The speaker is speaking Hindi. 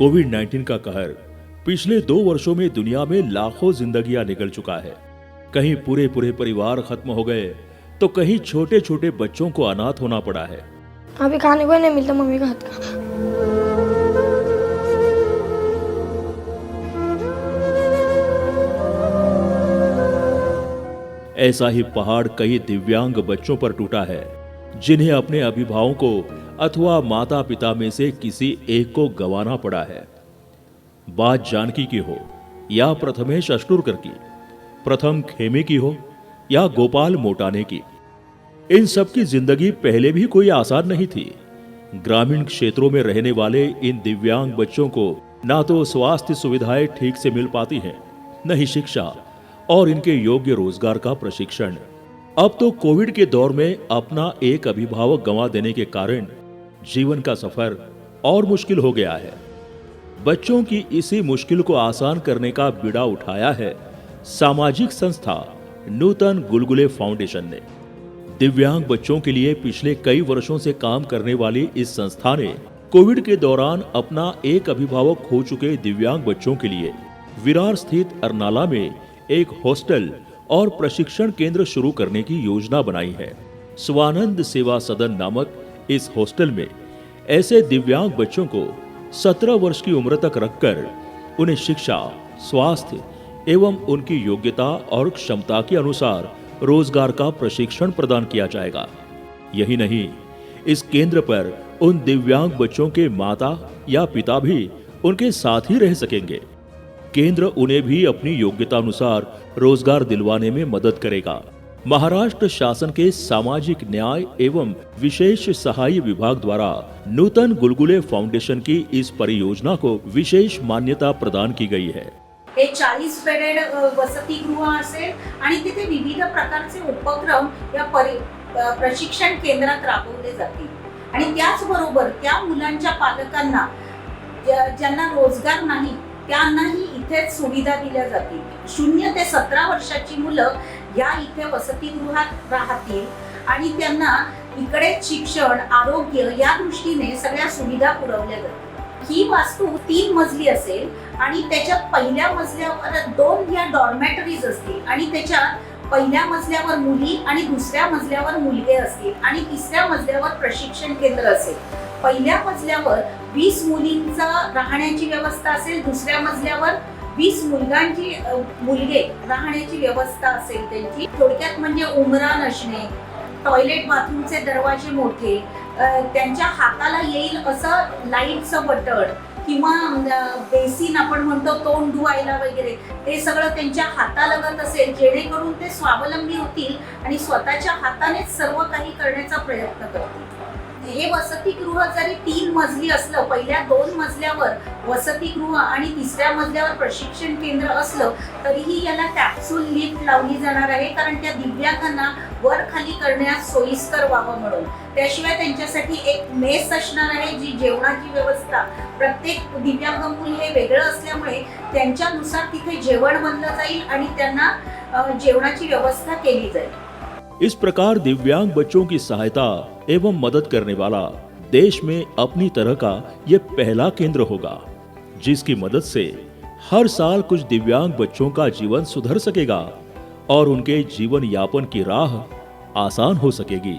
कोविड-19 का कहर पिछले 2 वर्षों में दुनिया में लाखों जिंदगियां निकल चुका है। कहीं पूरे पूरे परिवार खत्म हो गए तो कहीं छोटे छोटे बच्चों को अनाथ होना पड़ा है। अभी खाने को नहीं मिलता मम्मी का हाथ का। ऐसा ही पहाड़ कई दिव्यांग बच्चों पर टूटा है, जिन्हें अपने अभिभावकों अथवा माता पिता में से किसी एक को गंवाना पड़ा है। बात जानकी की हो या प्रथमेश अष्टुरकर की, प्रथम खेमे की हो या गोपाल मोटाने की, इन सब की जिंदगी पहले भी कोई आसान नहीं थी। ग्रामीण क्षेत्रों में रहने वाले इन दिव्यांग बच्चों को ना तो स्वास्थ्य सुविधाएं ठीक से मिल पाती हैं, न ही शिक्षा और इनके योग्य रोजगार का प्रशिक्षण। अब तो कोविड के दौर में अपना एक अभिभावक गंवा देने के कारण जीवन का सफर और मुश्किल हो गया है। बच्चों की इसी मुश्किल को आसान करने का बीड़ा उठाया है सामाजिक संस्था नूतन गुलगुले फाउंडेशन ने। दिव्यांग बच्चों के लिए पिछले कई वर्षों से काम करने वाली इस संस्था ने कोविड के दौरान अपना एक अभिभावक खो चुके दिव्यांग बच्चों के लिए विरार स्थित अरनाला में एक हॉस्टल और प्रशिक्षण केंद्र शुरू करने की योजना बनाई है। स्वानंद सेवा सदन नामक इस हॉस्टल में ऐसे दिव्यांग बच्चों को 17 वर्ष की उम्र तक रखकर उन्हें शिक्षा, स्वास्थ्य एवं उनकी योग्यता और क्षमता के अनुसार रोजगार का प्रशिक्षण प्रदान किया जाएगा। यही नहीं, इस केंद्र पर उन दिव्यांग बच्चों के माता या पिता भी उनके साथ ही रह सकेंगे। केंद्र उन्हें भी अपनी योग्यता अनुसार रोजगार दिलवाने में मदद करेगा। महाराष्ट्र शासन के सामाजिक न्याय एवं विशेष सहाय विभाग द्वारा नूतन गुलगुले फाउंडेशन की इस परियोजना को विशेष मान्यता प्रदान की गई है। हे 40 बेडेड वसतिगृह असेल आणि तिथे विविध प्रकारचे उपक्रम या प्रशिक्षण केंद्रात राबवले जातील आणि त्याचबरोबर त्या मुलांच्या पालकांना ज्यांना रोजगार नाही त्यांनाही इथेच सुविधा दिल्या जातील। 0 ते 17 वर्षाची मुलं या इथे वसतिगृहात राहतील आणि त्यांना इकडे शिक्षण, आरोग्य या दृष्टीने सगळ्या सुविधा पुरवल्या जातील। ही वास्तू 3 मजली असेल आणि त्याच्यात पहिल्या मजल्यावर 2 या डॉर्मेटरीज असतील आणि त्याच्यात पहिल्या मजल्यावर मुली आणि दुसऱ्या मजल्यावर मुलगे असतील आणि तिसऱ्या मजल्यावर प्रशिक्षण केंद्र असेल। पहिल्या मजल्यावर 20 मुलींचा राहण्याची व्यवस्था असेल, दुसऱ्या मजल्यावर 20 मुलगे राहण्याची व्यवस्था असेल त्यांची। थोडक्यात म्हणजे उमरा नसणे, टॉयलेट बाथरूमचे दरवाजे मोठे, त्यांच्या हाताला येईल असं लाईटचं बटन किंवा बेसिन आपण म्हणतो तोंड धुवायला वगैरे, ते सगळं त्यांच्या हातालगत असेल जेणेकरून ते स्वावलंबी होतील आणि स्वतःच्या हातानेच सर्व काही करण्याचा प्रयत्न करतील। हे वसतिगृह जरी 3 मजली असलं, पहिल्या 2 मजल्यावर वसतिगृह आणि तिसऱ्या मजल्यावर प्रशिक्षण केंद्र असलं तरीही याला कॅप्सूल लिफ्ट लावली जाणार आहे, कारण त्या दिव्यांगांना वर खाली करण्यास सोयीस्कर व्हावं म्हणून। त्याशिवाय त्यांच्यासाठी एक मेस असणार आहे, जी जेवणाची व्यवस्था, प्रत्येक दिव्यांग मूल हे वेगळं असल्यामुळे त्यांच्यानुसार तिथे जेवण बनलं जाईल आणि त्यांना जेवणाची व्यवस्था केली जाईल। इस प्रकार दिव्यांग बच्चों की सहायता एवं मदद करने वाला देश में अपनी तरह का ये पहला केंद्र होगा, जिसकी मदद से हर साल कुछ दिव्यांग बच्चों का जीवन सुधर सकेगा और उनके जीवन यापन की राह आसान हो सकेगी।